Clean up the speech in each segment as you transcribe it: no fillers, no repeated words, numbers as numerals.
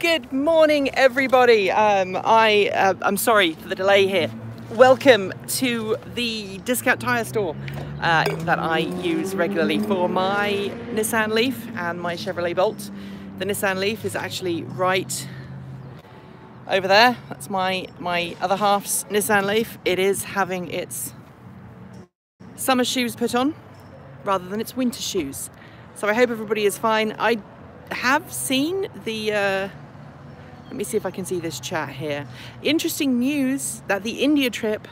Good morning, everybody. I'm sorry for the delay here. Welcome to the discount tyre store that I use regularly for my Nissan LEAF and my Chevrolet Bolt. The Nissan LEAF is actually right over there. That's my other half's Nissan LEAF. It is having its summer shoes put on rather than its winter shoes. So I hope everybody is fine. I have seen the let me see if I can see this chat here. Interesting news that the India trip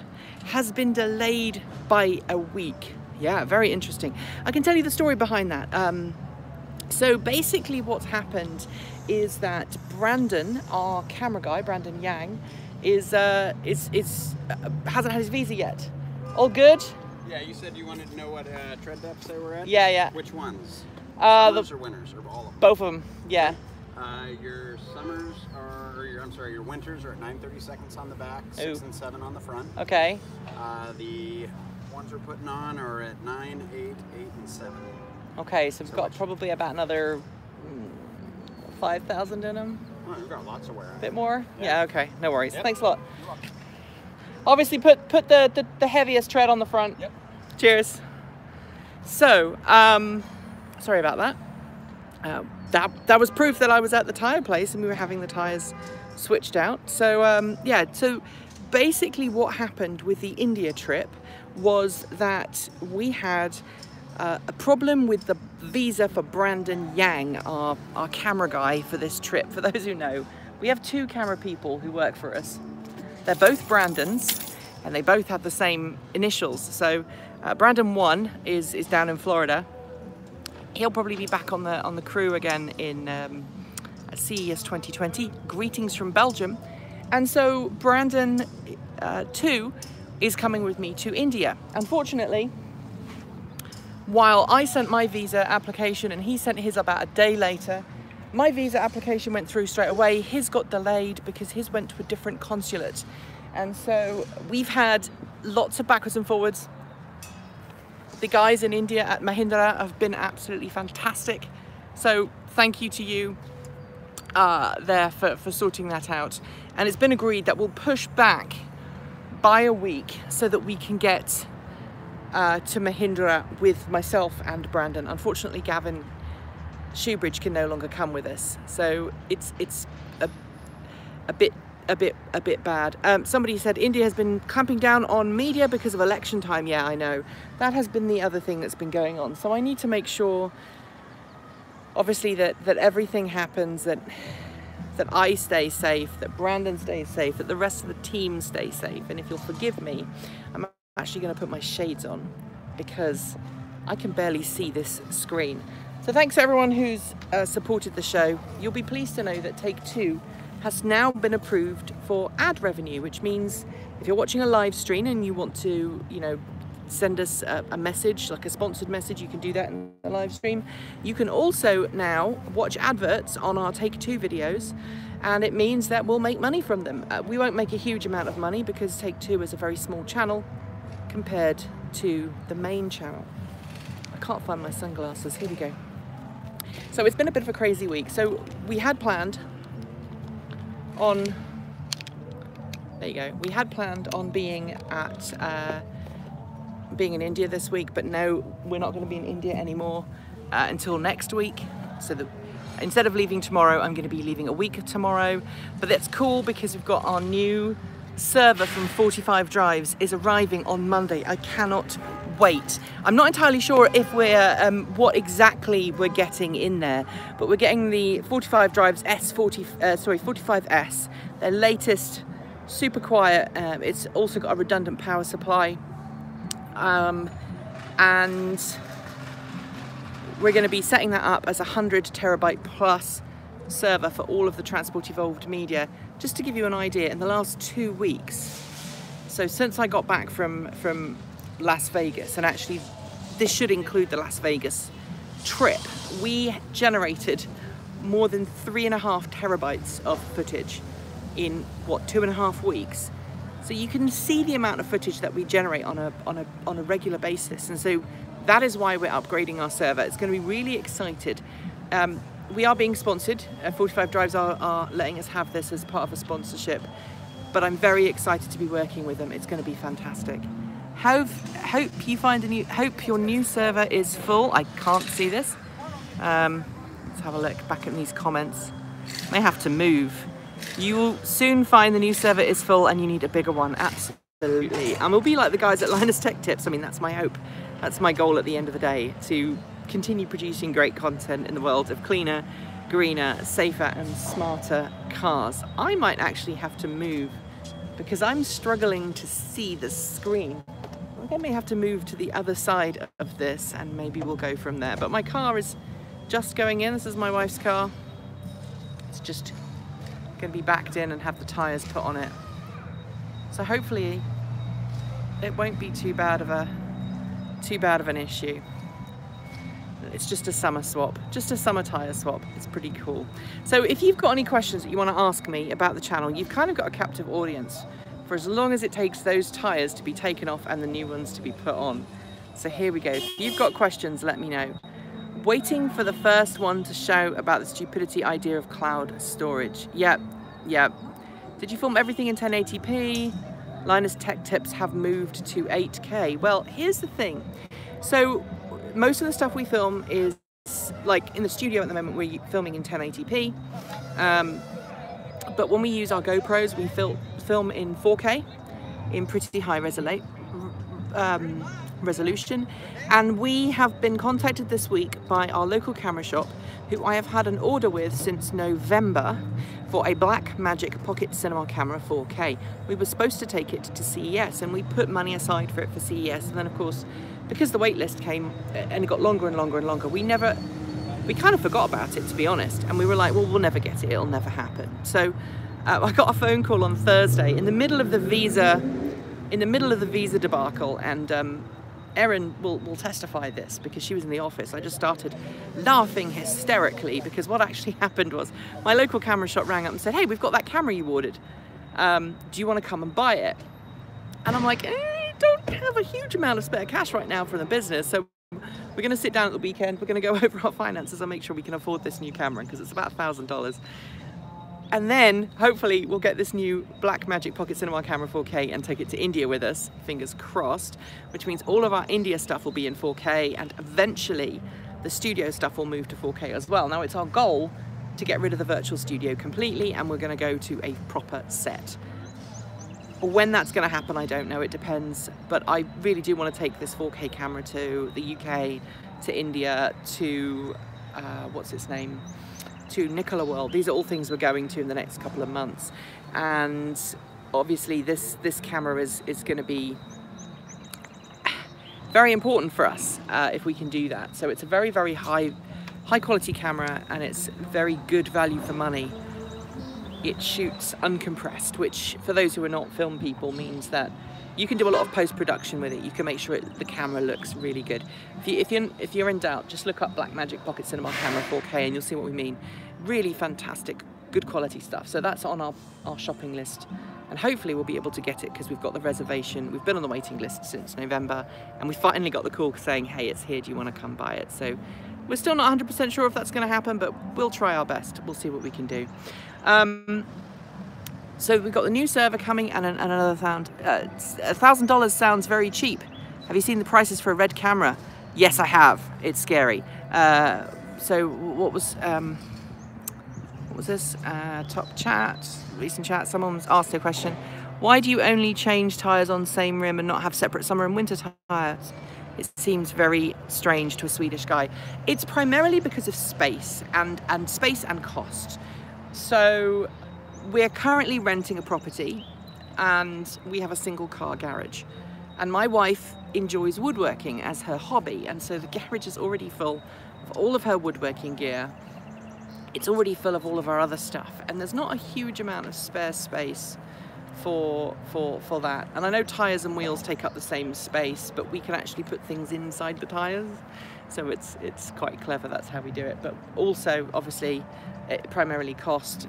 has been delayed by a week. Yeah, very interesting. I can tell you the story behind that. So basically what's happened is that Brandon, our camera guy, Brandon Yang, hasn't had his visa yet. All good? Yeah, you said you wanted to know what tread depths they were at? Yeah. Which ones? Summers or winters, or all of them? Both of them, yeah. Your summers are, your winters are at 9:30 seconds on the back, 6 and 7 on the front. Okay. The ones we're putting on are at 9, 8, 8, and 7. Okay, so we've got probably about another 5,000 in them. Oh, we've got lots of wear. A bit more? Yeah, okay, no worries. Yep. Thanks a lot. You're welcome. Obviously put the heaviest tread on the front. Yep. Cheers. So, sorry about that. That was proof that I was at the tyre place and we were having the tyres switched out. So yeah, so basically what happened with the India trip was that we had a problem with the visa for Brandon Yang, our camera guy for this trip. For those who know, we have 2 camera people who work for us. They're both Brandons and they both have the same initials. So Brandon 1 is down in Florida. He'll probably be back on the crew again in CES 2020. Greetings from Belgium. And so Brandon 2 is coming with me to India. Unfortunately, while I sent my visa application and he sent his about a day later, my visa application went through straight away. His got delayed because his went to a different consulate. And so we've had lots of backwards and forwards. The guys in India at Mahindra have been absolutely fantastic. So thank you to you there for sorting that out. And it's been agreed that we'll push back by a week so that we can get to Mahindra with myself and Brandon. Unfortunately, Gavin Shoebridge can no longer come with us. So it's a bit bad. Somebody said India has been clamping down on media because of election time. Yeah, I know. That has been the other thing that's been going on. So I need to make sure, obviously, that everything happens, that I stay safe, that Brandon stays safe, that the rest of the team stay safe. And if you'll forgive me, I'm actually going to put my shades on because I can barely see this screen. So thanks to everyone who's supported the show. You'll be pleased to know that Take 2 has now been approved for ad revenue, which means if you're watching a live stream and you want to, send us a message, like a sponsored message, you can do that in the live stream. You can also now watch adverts on our Take 2 videos, and it means that we'll make money from them. We won't make a huge amount of money because Take 2 is a very small channel compared to the main channel. I can't find my sunglasses. Here we go. So it's been a bit of a crazy week. So we had planned on, there you go, we had planned on being in India this week, but no, we're not going to be in India anymore until next week. So that instead of leaving tomorrow, I'm going to be leaving a week tomorrow. But that's cool because we've got our new server from 45 Drives is arriving on Monday. I cannot wait. I'm not entirely sure if we're what exactly we're getting in there, but we're getting the 45 Drives 45S, their latest, super quiet. It's also got a redundant power supply, and we're going to be setting that up as a 100 terabyte plus server for all of the Transport Evolved media. Just to give you an idea, in the last 2 weeks, so since I got back from Las Vegas, and actually this should include the Las Vegas trip, we generated more than 3.5 terabytes of footage in what, 2.5 weeks. So you can see the amount of footage that we generate on a regular basis, and so that is why we're upgrading our server. It's going to be really excited. we are being sponsored. 45 Drives are letting us have this as part of a sponsorship, but I'm very excited to be working with them. It's going to be fantastic. Hope your new server is full. I can't see this. Let's have a look back at these comments. May have to move. You will soon find the new server is full and you need a bigger one. Absolutely. And we'll be like the guys at Linus Tech Tips. I mean, that's my hope. That's my goal at the end of the day, to continue producing great content in the world of cleaner, greener, safer and smarter cars. I might actually have to move because I'm struggling to see the screen. I think I may have to move to the other side of this and maybe we'll go from there. But my car is just going in. This is my wife's car. It's just going to be backed in and have the tyres put on it. So hopefully it won't be too bad of an issue. It's just a summer swap, just a summer tyre swap. It's pretty cool. So if you've got any questions that you want to ask me about the channel, you've kind of got a captive audience for as long as it takes those tyres to be taken off and the new ones to be put on. So here we go. If you've got questions, let me know. Waiting for the first one to show about the stupidity idea of cloud storage. Yep. Did you film everything in 1080p? Linus Tech Tips have moved to 8K. Well, here's the thing. So most of the stuff we film is like in the studio at the moment, we're filming in 1080p. But when we use our GoPros, we film in 4K in pretty high resolution. And we have been contacted this week by our local camera shop, who I have had an order with since November for a Blackmagic Pocket Cinema camera 4K. We were supposed to take it to CES and we put money aside for it for CES, and then of course, because the wait list came and it got longer and longer and longer, we kind of forgot about it, to be honest, and we were like, well, we'll never get it, it'll never happen. So I got a phone call on Thursday in the middle of the visa debacle, and Erin will testify this because she was in the office. I just started laughing hysterically because what actually happened was my local camera shop rang up and said, hey, we've got that camera you ordered. Do you want to come and buy it? And I'm like, don't have a huge amount of spare cash right now for the business. So we're going to sit down at the weekend. We're going to go over our finances and make sure we can afford this new camera because it's about $1,000. And then hopefully we'll get this new Blackmagic Pocket Cinema camera 4K and take it to India with us, fingers crossed, which means all of our India stuff will be in 4K and eventually the studio stuff will move to 4K as well. Now it's our goal to get rid of the virtual studio completely and we're going to go to a proper set. When that's going to happen, I don't know, it depends, but I really do want to take this 4K camera to the UK, to India, to, what's its name? To Nicola World. These are all things we're going to in the next couple of months, and obviously this camera is going to be very important for us if we can do that. So it's a very high quality camera and it's very good value for money. It shoots uncompressed, which for those who are not film people means that you can do a lot of post-production with it. You can make sure the camera looks really good. If you're in doubt, just look up Blackmagic Pocket Cinema camera 4K and you'll see what we mean. Really fantastic, good quality stuff. So that's on our shopping list, and hopefully we'll be able to get it because we've got the reservation. We've been on the waiting list since November and we finally got the call saying, hey, it's here, do you want to come buy it? So we're still not 100% sure if that's going to happen, but we'll try our best. We'll see what we can do. So we've got the new server coming and another sound. $1,000 sounds very cheap. Have you seen the prices for a red camera? Yes, I have. It's scary. So what was this? Top chat, recent chat. Someone's asked a question. Why do you only change tyres on same rim and not have separate summer and winter tyres? It seems very strange to a Swedish guy. It's primarily because of space and cost. So we're currently renting a property and we have a single car garage. And my wife enjoys woodworking as her hobby, and so the garage is already full of all of her woodworking gear. It's already full of all of our other stuff, and there's not a huge amount of spare space for that. And I know tyres and wheels take up the same space, but we can actually put things inside the tyres. So it's quite clever, that's how we do it. But also, obviously, it primarily cost,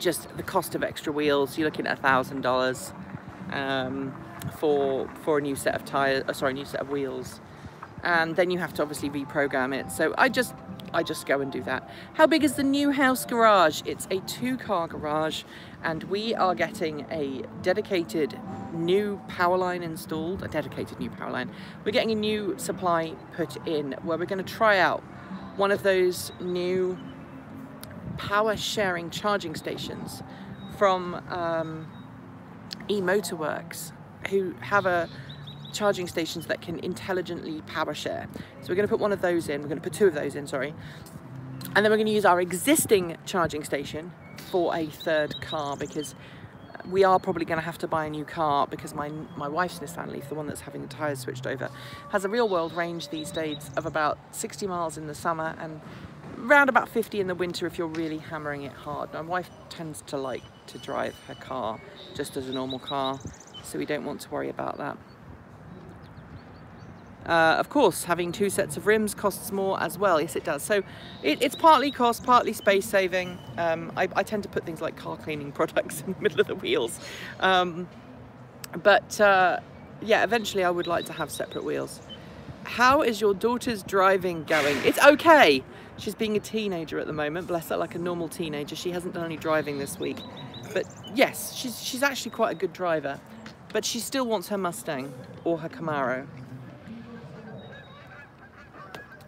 just the cost of extra wheels. You're looking at $1,000 for a new set of tyres, a new set of wheels, and then you have to obviously reprogram it. So I just I just go and do that. How big is the new house garage? It's a 2-car garage, and we are getting a dedicated new power line installed, a dedicated new power line. We're getting a new supply put in where we're going to try out one of those new power sharing charging stations from eMotorworks, who have charging stations that can intelligently power share. So we're going to put one of those in, we're going to put 2 of those in, sorry. And then we're going to use our existing charging station for a 3rd car, because we are probably going to have to buy a new car, because my wife's Nissan LEAF, the one that's having the tyres switched over, has a real world range these days of about 60 miles in the summer and around about 50 in the winter if you're really hammering it hard. My wife tends to like to drive her car just as a normal car, so we don't want to worry about that. Of course, having 2 sets of rims costs more as well. Yes, it does. So it's partly cost, partly space saving. I tend to put things like car cleaning products in the middle of the wheels. Yeah, eventually I would like to have separate wheels. How is your daughter's driving going? It's okay. She's being a teenager at the moment, bless her, like a normal teenager. She hasn't done any driving this week. But yes, she's actually quite a good driver. But she still wants her Mustang or her Camaro.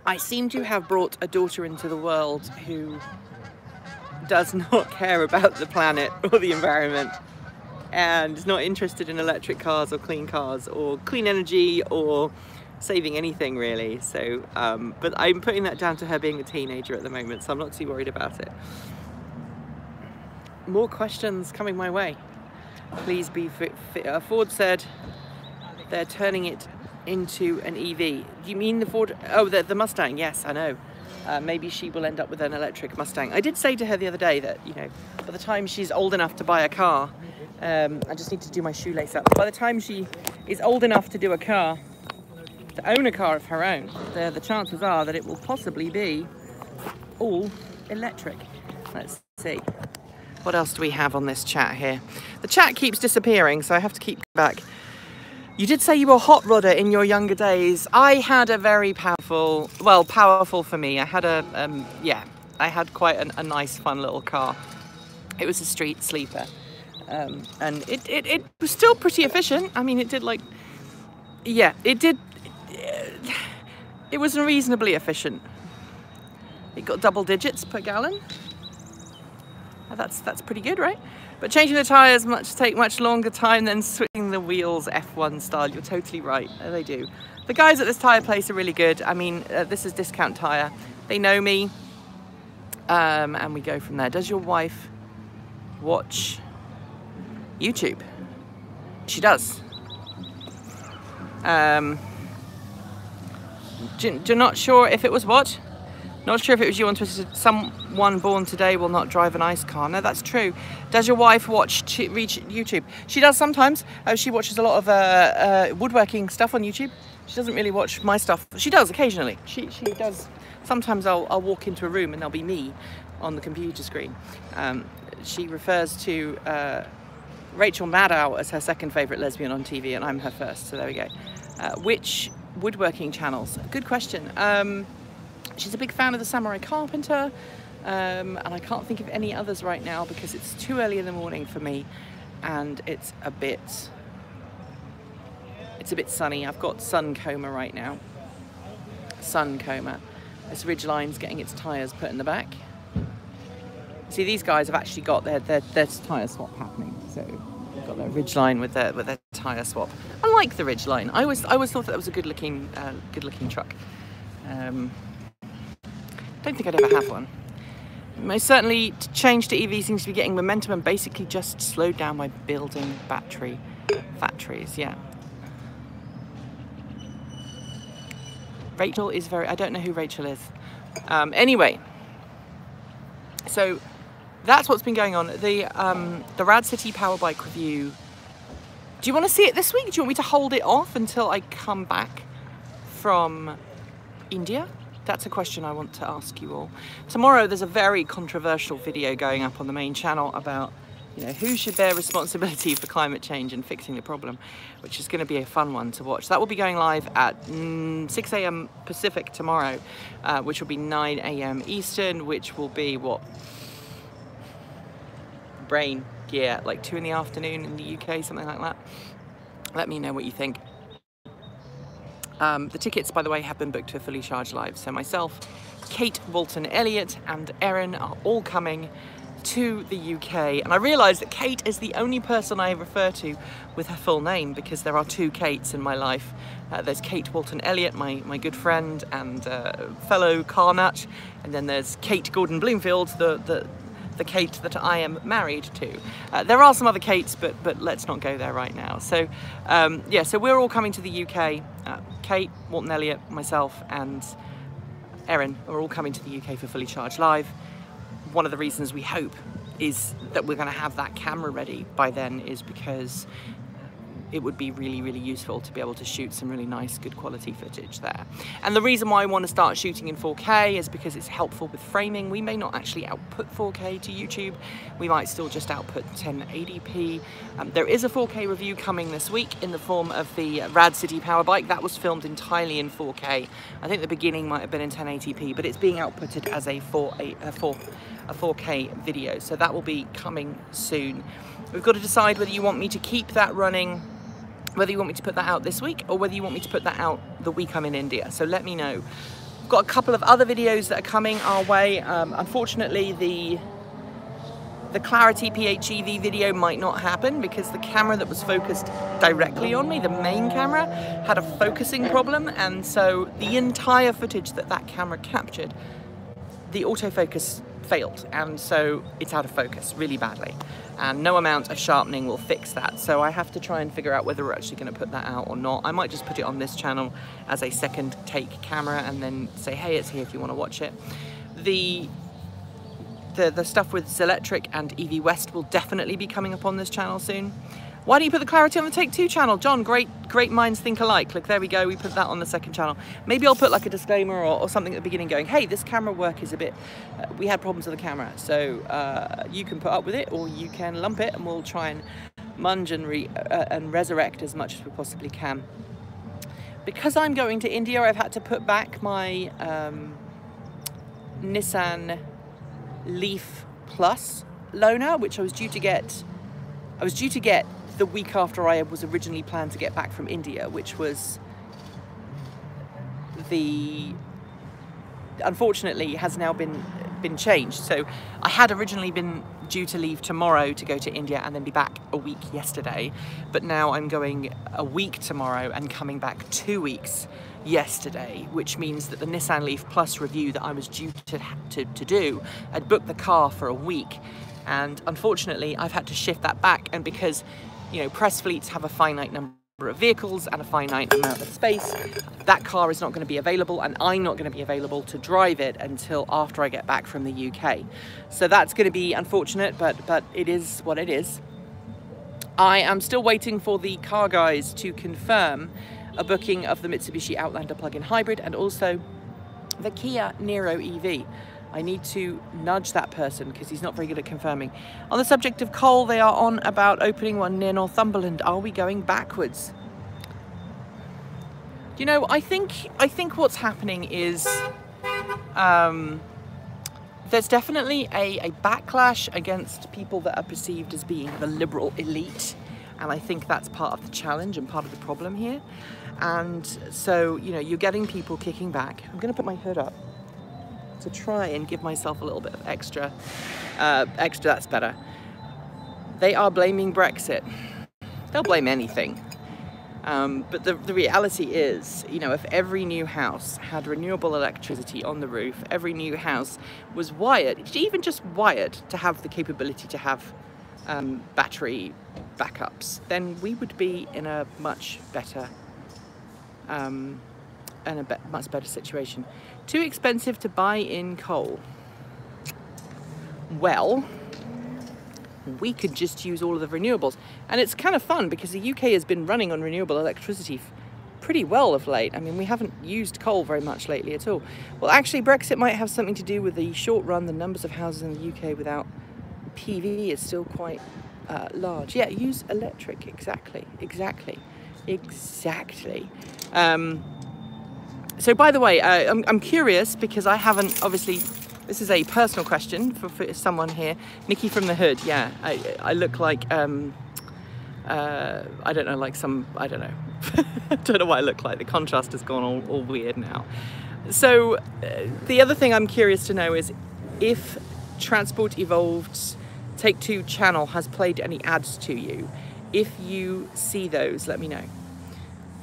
I seem to have brought a daughter into the world who does not care about the planet or the environment, and is not interested in electric cars or clean energy or saving anything really. So, but I'm putting that down to her being a teenager at the moment, so I'm not too worried about it. More questions coming my way. Please be Ford said they're turning it into an EV. Do you mean the Ford? Oh, the Mustang. Yes, I know. Maybe she will end up with an electric Mustang. I did say to her the other day that, you know, by the time she's old enough to buy a car, I just need to do my shoelace up. By the time she is old enough to do a car, to own a car of her own, the chances are that it will possibly be all electric. Let's see. What else do we have on this chat here? The chat keeps disappearing, so I have to keep back. You did say you were a hot rodder in your younger days. I had a very powerful, well, powerful for me. I had I had quite a nice, fun little car. It was a street sleeper. And it was still pretty efficient. I mean, it did like, yeah, it was reasonably efficient. It got double digits per gallon. That's pretty good, right? But changing the tyres take much longer time than switching the wheels F1 style. You're totally right, they do. The guys at this tyre place are really good. I mean, this is Discount Tyre. They know me, and we go from there. Does your wife watch YouTube? She does. You're not sure if it was what? Not sure if it was you on Twitter. Someone born today will not drive an ICE car. No, that's true. Does your wife watch YouTube? She does sometimes. She watches a lot of woodworking stuff on YouTube. She doesn't really watch my stuff. She does occasionally. She does. Sometimes I'll walk into a room and there'll be me on the computer screen. She refers to Rachel Maddow as her second favourite lesbian on TV, and I'm her first. So there we go. Which woodworking channels? Good question. She's a big fan of the Samurai Carpenter, and I can't think of any others right now because it's too early in the morning for me, and it's a bit sunny. I've got sun coma right now. Sun coma. This Ridgeline's getting its tyres put in the back. See, these guys have actually got their tyre swap happening. So they've got their Ridgeline with their tyre swap. I like the Ridgeline. I always thought that was a good looking truck. Don't think I'd ever have one. Most certainly, to change to EV seems to be getting momentum and basically just slowed down by building battery factories. Yeah. Rachel is I don't know who Rachel is. Anyway, so that's what's been going on. The Rad City Power Bike review. Do you want to see it this week? Do you want me to hold it off until I come back from India? That's a question I want to ask you all. Tomorrow there's a very controversial video going up on the main channel about You know, who should bear responsibility for climate change and fixing the problem, which is going to be a fun one to watch. That will be going live at 6 a.m. Pacific tomorrow, which will be 9 a.m. Eastern, which will be what? Brain gear, like 2 in the afternoon in the UK, something like that. Let me know what you think. The tickets, by the way, have been booked to Fully Charged Live. So myself, Kate, Walton, Elliot and Erin are all coming to the UK. And I realised that Kate is the only person I refer to with her full name, because there are 2 Kates in my life. There's Kate Walton Elliott, my good friend and fellow car nut, and then there's Kate Gordon Bloomfield, the Kate that I am married to. There are some other Kates, but let's not go there right now. So yeah, so we're all coming to the UK. Kate, Walton Elliott, myself and Erin are all coming to the UK for Fully Charged Live. One of the reasons we hope is that we're going to have that camera ready by then is because it would be really, really useful to be able to shoot some really nice, good quality footage there. And the reason why I want to start shooting in 4K is because it's helpful with framing. We may not actually output 4K to YouTube. We might still just output 1080p. There is a 4K review coming this week in the form of the Rad City Power Bike. That was filmed entirely in 4K. I think the beginning might have been in 1080p, but it's being outputted as a 4K video. So that will be coming soon. We've got to decide whether you want me to keep that running, whether you want me to put that out this week or whether you want me to put that out the week I'm in India. So let me know. I've got a couple of other videos that are coming our way. Unfortunately, the Clarity PHEV video might not happen because the camera that was focused directly on me, the main camera, had a focusing problem, and so the entire footage that camera captured, the autofocus failed, and so it's out of focus really badly, and no amount of sharpening will fix that. So I have to try and figure out whether we're actually going to put that out or not. I might just put it on this channel as a second take camera and then say, hey, it's here if you want to watch it. The stuff with Zelectric and EV West will definitely be coming up on this channel soon. Why don't you put the Clarity on the Take 2 channel? John, great minds think alike. Look, there we go, we put that on the second channel. Maybe I'll put like a disclaimer or something at the beginning going, hey, this camera work is a bit, we had problems with the camera, so you can put up with it or you can lump it, and we'll try and munge and resurrect as much as we possibly can. Because I'm going to India, I've had to put back my Nissan LEAF Plus loaner, which I was due to get the week after I was originally planned to get back from India, which was unfortunately has now been changed. So I had originally been due to leave tomorrow to go to India and then be back a week yesterday, but now I'm going a week tomorrow and coming back 2 weeks yesterday, which means that the Nissan LEAF Plus review that I was due to do, I'd booked the car for a week, and unfortunately I've had to shift that back. And because, you know, press fleets have a finite number of vehicles and a finite amount of space, that car is not going to be available, and I'm not going to be available to drive it until after I get back from the UK. So that's going to be unfortunate, but it is what it is. I am still waiting for the car guys to confirm a booking of the Mitsubishi Outlander plug-in hybrid and also the Kia Niro EV. I need to nudge that person because he's not very good at confirming. On the subject of coal, they are on about opening one near Northumberland. Are we going backwards? You know, I think what's happening is there's definitely a backlash against people that are perceived as being the liberal elite, and I think that's part of the challenge and part of the problem here. And so, you know, you're getting people kicking back. I'm going to put my hood up to try and give myself a little bit of extra, that's better. They are blaming Brexit. They'll blame anything. But the reality is, you know, if every new house had renewable electricity on the roof, every new house was wired, even just wired to have the capability to have battery backups, then we would be in a much better much better situation. Too expensive to buy in coal. Well, we could just use all of the renewables. And it's kind of fun because the UK has been running on renewable electricity pretty well of late. I mean, we haven't used coal very much lately at all. Well, actually, Brexit might have something to do with the short run, the numbers of houses in the UK without PV is still quite large. Yeah, use electric. Exactly. So by the way, I'm curious because I haven't, obviously, this is a personal question for someone here. Nikki from the Hood, yeah. I look like, I don't know, like some, I don't know. I don't know what I look like. The contrast has gone all weird now. So the other thing I'm curious to know is if Transport Evolved's Take Two channel has played any ads to you. If you see those, let me know.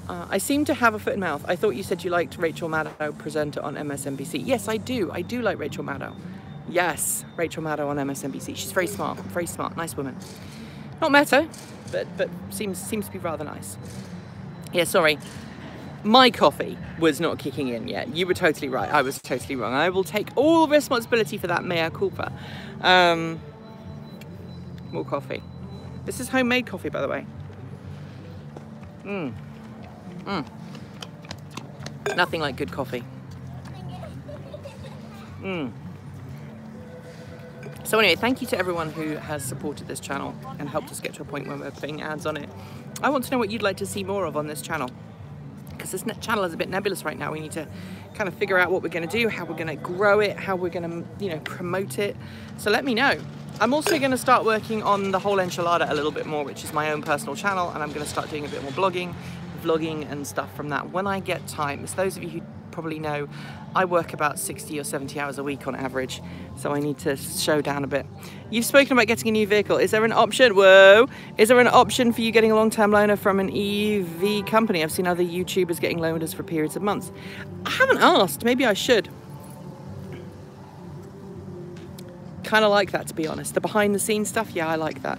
I seem to have a foot in mouth. I thought you said you liked Rachel Maddow, presenter on MSNBC. Yes, I do. I do like Rachel Maddow. Yes, Rachel Maddow on MSNBC. She's very smart, nice woman. Not met her, but seems to be rather nice. Yeah, sorry. My coffee was not kicking in yet. You were totally right. I was totally wrong. I will take all responsibility for that mea culpa. More coffee. This is homemade coffee, by the way. Nothing like good coffee. So anyway, thank you to everyone who has supported this channel and helped us get to a point where we're putting ads on it. I want to know what you'd like to see more of on this channel, because this channel is a bit nebulous right now. We need to kind of figure out what we're going to do, how we're going to grow it, how we're going to, you know, promote it. So let me know. I'm also going to start working on the whole enchilada a little bit more, which is my own personal channel, and I'm going to start doing a bit more blogging, vlogging and stuff from that when I get time. As those of you who probably know, I work about 60 or 70 hours a week on average, so I need to show down a bit. You've spoken about getting a new vehicle. Is there an option? Whoa! Is there an option for you getting a long-term loaner from an EV company? I've seen other YouTubers getting loaners for periods of months. I haven't asked. Maybe I should. Kind of like that, to be honest. The behind-the-scenes stuff, yeah, I like that.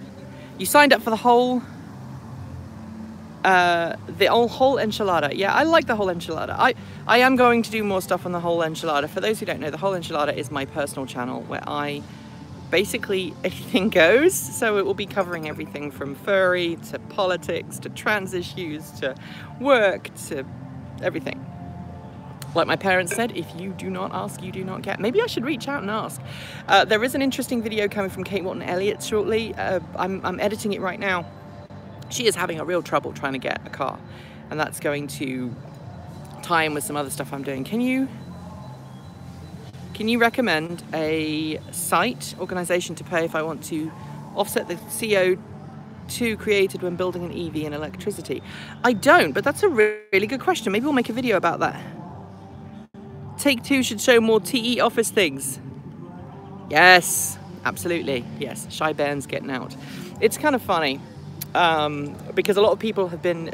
You signed up for the whole enchilada. Yeah, I like the whole enchilada. I am going to do more stuff on the whole enchilada. For those who don't know, the whole enchilada is my personal channel where I basically anything goes. So it will be covering everything from furry to politics to trans issues to work to everything. Like my parents said, if you do not ask, you do not get. Maybe I should reach out and ask. There is an interesting video coming from Kate Walton-Elliott shortly. I'm editing it right now. She is having a real trouble trying to get a car, and that's going to tie in with some other stuff I'm doing. Can you recommend a site, organization to pay if I want to offset the CO2 created when building an EV and electricity? I don't, but that's a really good question. Maybe we'll make a video about that. Take Two should show more TE office things. Yes, absolutely. Yes, Shy Bairn's getting out. It's kind of funny. Because a lot of people have been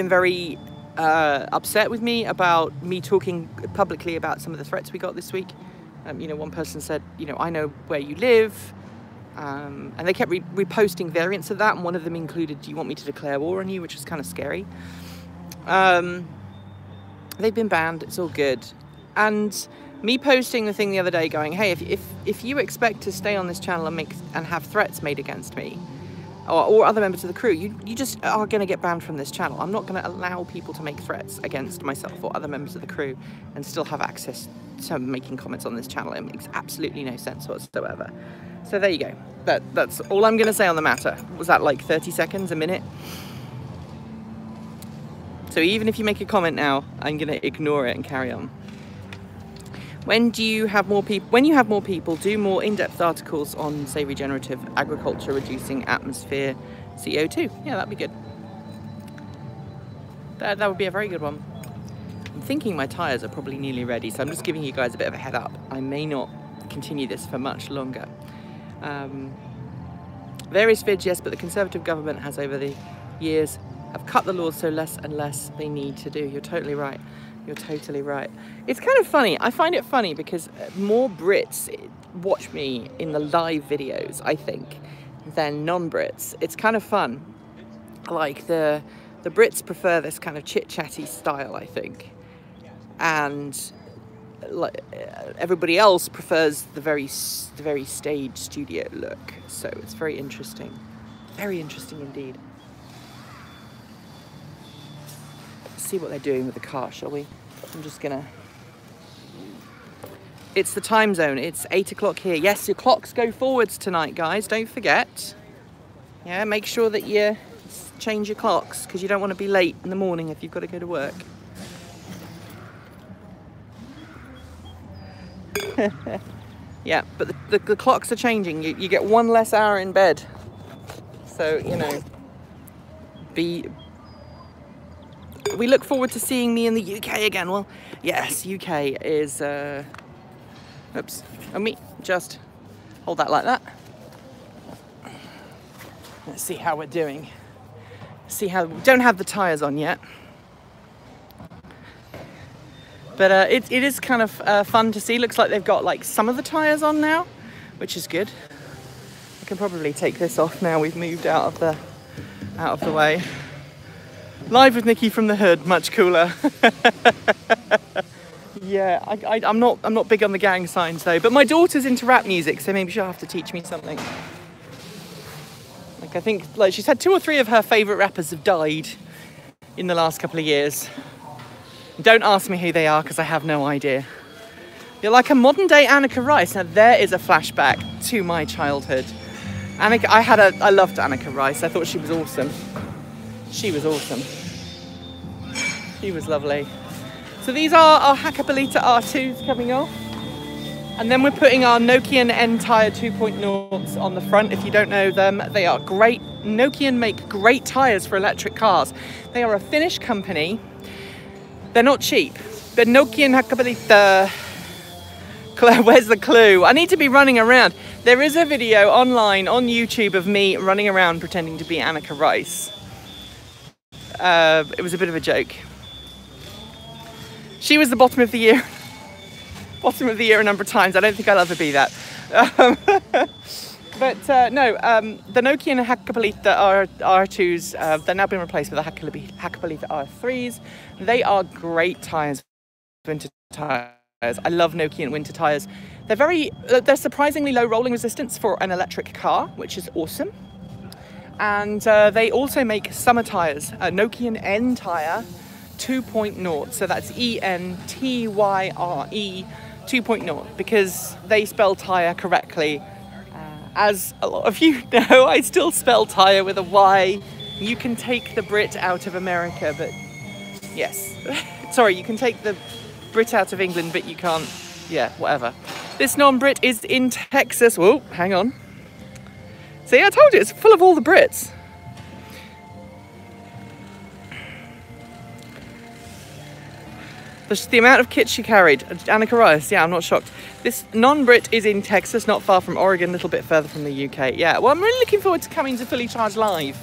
very upset with me about me talking publicly about some of the threats we got this week. You know, one person said, you know, I know where you live, and they kept reposting variants of that, and one of them included, do you want me to declare war on you, which was kind of scary. They've been banned, it's all good. And me posting the thing the other day going, hey, if you expect to stay on this channel and have threats made against me or other members of the crew, you just are going to get banned from this channel. I'm not going to allow people to make threats against myself or other members of the crew and still have access to making comments on this channel. It makes absolutely no sense whatsoever. So there you go. That's all I'm going to say on the matter. Was that like 30 seconds, a minute? So even if you make a comment now, I'm going to ignore it and carry on. When you have more people, do more in-depth articles on, say, regenerative agriculture reducing atmosphere CO2. Yeah, that'd be good. That would be a very good one. I'm thinking my tyres are probably nearly ready, so I'm just giving you guys a bit of a head up. I may not continue this for much longer. Various vids, yes, but the Conservative government has over the years have cut the laws, so less and less they need to do. You're totally right. You're totally right. It's kind of funny. I find it funny because more Brits watch me in the live videos, I think, than non-Brits. It's kind of fun. Like the Brits prefer this kind of chit-chatty style, I think. And like everybody else prefers the very stage studio look. So it's very interesting. Very interesting indeed. See what they're doing with the car, shall we? I'm just gonna It's the time zone. It's 8 o'clock here. Yes, your clocks go forwards tonight, guys. Don't forget. Yeah, make sure that you change your clocks because you don't want to be late in the morning if you've got to go to work. Yeah, but the clocks are changing. You get 1 less hour in bed. So, you know, we look forward to seeing me in the UK again. Well, yes, UK is, oops, let me just hold that like that. Let's see how we're doing. See how, we don't have the tyres on yet. But it is kind of fun to see. Looks like they've got like some of the tyres on now, which is good. I can probably take this off now we've moved out of the way. Live with Nikki from the hood, much cooler. Yeah, I'm not big on the gang signs though, but my daughter's into rap music, so maybe she'll have to teach me something. Like I think, like she's had 2 or 3 of her favourite rappers have died in the last couple of years. Don't ask me who they are because I have no idea. You're like a modern day Anneka Rice. Now there is a flashback to my childhood. Anneka, I loved Anneka Rice. I thought she was awesome. She was awesome. She was lovely. So these are our Hakkapeliitta R2s coming off. And then we're putting our Nokian N-Tyre 2.0s on the front. If you don't know them, they are great. Nokian make great tyres for electric cars. They are a Finnish company. They're not cheap. But Nokian Hakkapeliitta, where's the clue? I need to be running around. There is a video online on YouTube of me running around pretending to be Anneka Rice. It was a bit of a joke. She was the bottom of the year a number of times. I don't think I'll ever be that. No, the Nokian Hakkapeliitta R2s, they're now been replaced with the Hakkapeliitta R3s. They are great tyres, winter tyres. I love Nokian winter tyres. They're surprisingly low rolling resistance for an electric car, which is awesome. And they also make summer tyres, Nokian N-Tyre 2.0. So that's E-N-T-Y-R-E 2.0, because they spell tyre correctly. As a lot of you know, I still spell tyre with a Y. You can take the Brit out of America, but yes. Sorry, you can take the Brit out of England, but you can't, yeah, whatever. This non-Brit is in Texas. Whoa, hang on. See, I told you, it's full of all the Brits. The amount of kit she carried. Anneka Rice, yeah, I'm not shocked. This non-Brit is in Texas, not far from Oregon, a little bit further from the UK. Yeah, well, I'm really looking forward to coming to Fully Charged Live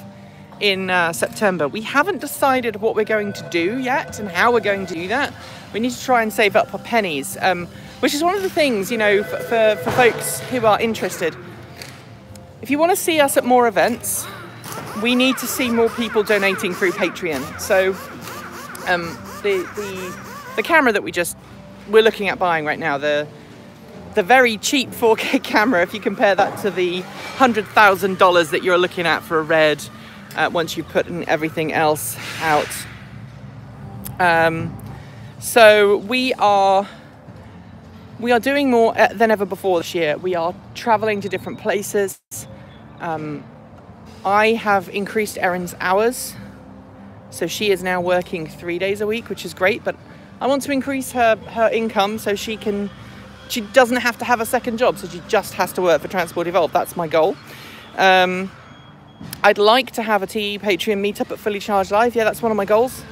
in September. We haven't decided what we're going to do yet and how we're going to do that. We need to try and save up our pennies, which is one of the things, you know, for folks who are interested. If you want to see us at more events, we need to see more people donating through Patreon. So the camera that we're looking at buying right now, the very cheap 4K camera, if you compare that to the $100,000 that you're looking at for a Red, once you put in everything else out. So we are doing more than ever before this year. We are traveling to different places. I have increased Erin's hours, so she is now working 3 days a week, which is great, but I want to increase her income so she doesn't have to have a second job, so she just has to work for Transport Evolved. That's my goal. I'd like to have a TE Patreon meetup at Fully Charged Live. Yeah, that's one of my goals.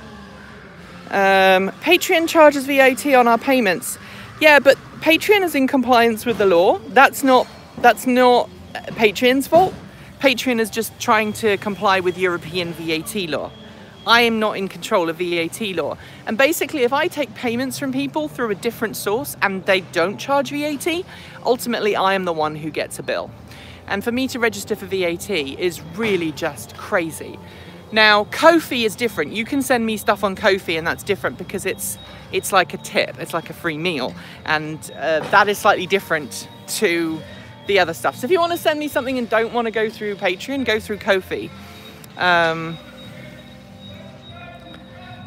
Patreon charges VAT on our payments. Yeah, but Patreon is in compliance with the law. That's not Patreon's fault. Patreon is just trying to comply with European VAT law. I am not in control of VAT law. And basically, if I take payments from people through a different source and they don't charge VAT, ultimately I am the one who gets a bill. And for me to register for VAT is really just crazy. Now, Ko-fi is different. You can send me stuff on Ko-fi and that's different because it's like a tip, it's like a free meal. And that is slightly different to the other stuff. So if you want to send me something and don't want to go through Patreon, go through Ko-fi.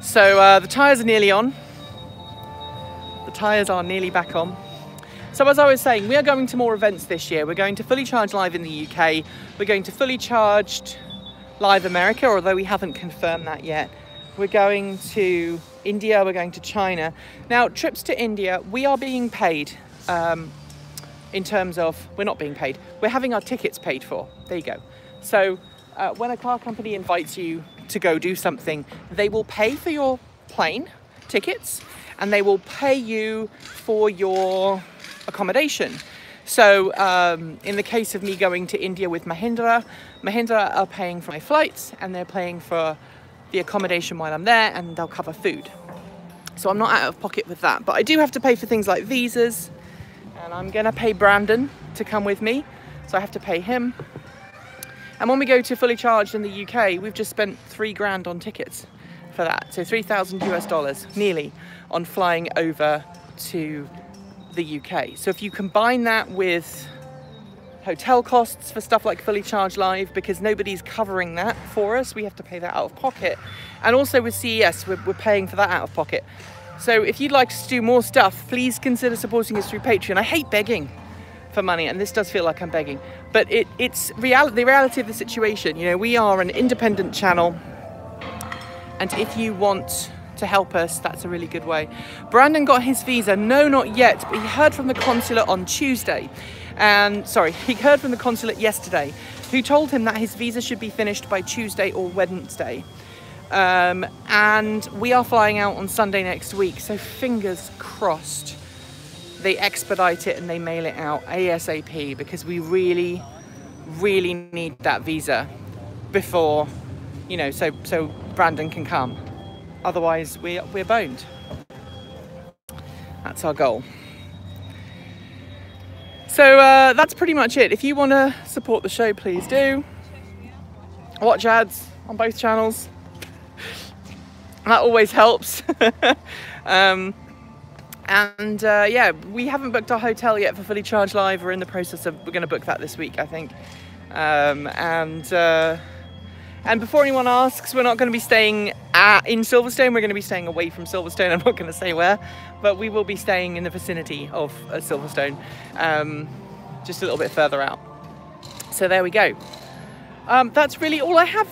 So the tyres are nearly on. The tyres are nearly back on. So as I was saying, we are going to more events this year. We're going to Fully Charged Live in the UK. We're going to Fully Charged Live America, although we haven't confirmed that yet. We're going to India, we're going to China. Now, trips to India, we are being paid in terms of, we're not being paid, we're having our tickets paid for. There you go. So when a car company invites you to go do something, they will pay for your plane tickets and they will pay you for your accommodation. So in the case of me going to India with Mahindra are paying for my flights and they're paying for the accommodation while I'm there, and they'll cover food. So I'm not out of pocket with that, but I do have to pay for things like visas, and I'm gonna pay Brandon to come with me, so I have to pay him. And when we go to Fully Charged in the UK, we've just spent $3,000 on tickets for that. So 3,000 US dollars nearly on flying over to the UK. So if you combine that with hotel costs for stuff like Fully Charged Live, because nobody's covering that for us, we have to pay that out of pocket. And also with CES, we're paying for that out of pocket. So if you'd like us to do more stuff, please consider supporting us through Patreon. I hate begging for money, and this does feel like I'm begging, but it's the reality of the situation. You know, we are an independent channel, and if you want to help us, that's a really good way. Brandon got his visa. No, not yet, but he heard from the consulate on Tuesday. And sorry, he heard from the consulate yesterday, who told him that his visa should be finished by Tuesday or Wednesday. And we are flying out on Sunday next week, so fingers crossed they expedite it and they mail it out ASAP, because we really, really need that visa before, you know, so Brandon can come. Otherwise, we're boned. That's our goal. So that's pretty much it. If you want to support the show, please do. Watch ads on both channels. That always helps. Yeah, we haven't booked our hotel yet for Fully Charged Live. We're in the process of, we're going to book that this week, I think. And before anyone asks, we're not going to be staying in Silverstone. We're going to be staying away from Silverstone. I'm not going to say where, but we will be staying in the vicinity of Silverstone, just a little bit further out. So there we go. That's really all I have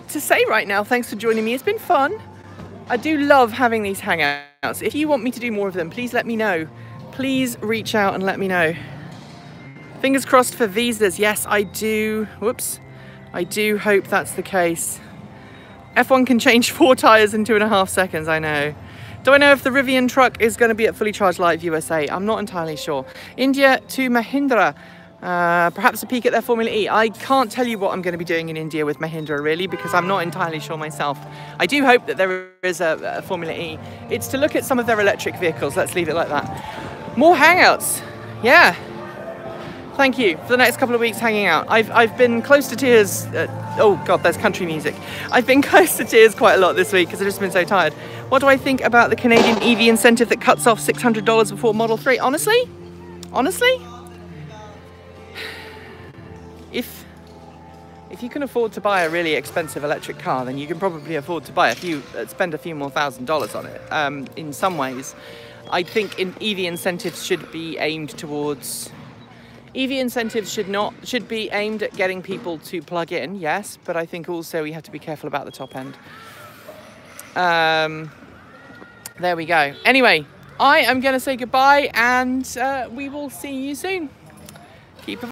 to say right now. Thanks for joining me. It's been fun. I do love having these hangouts. If you want me to do more of them, please let me know. Please reach out and let me know. Fingers crossed for visas. Yes, I do. Whoops. I do hope that's the case. F1 can change 4 tyres in 2.5 seconds, I know. Do I know if the Rivian truck is going to be at Fully Charged Live USA? I'm not entirely sure. India to Mahindra. Perhaps a peek at their Formula E. I can't tell you what I'm going to be doing in India with Mahindra, really, because I'm not entirely sure myself. I do hope that there is a Formula E. It's to look at some of their electric vehicles. Let's leave it like that. More hangouts. Yeah. Thank you for the next couple of weeks hanging out. I've been close to tears. Oh God, there's country music. I've been close to tears quite a lot this week because I've just been so tired. What do I think about the Canadian EV incentive that cuts off $600 before Model 3? Honestly, if you can afford to buy a really expensive electric car, then you can probably afford to buy spend a few more $1,000s on it. In some ways, I think EV incentives should be aimed towards. EV incentives should be aimed at getting people to plug in, yes, but I think also we have to be careful about the top end. There we go. Anyway, I am going to say goodbye, and we will see you soon. Keep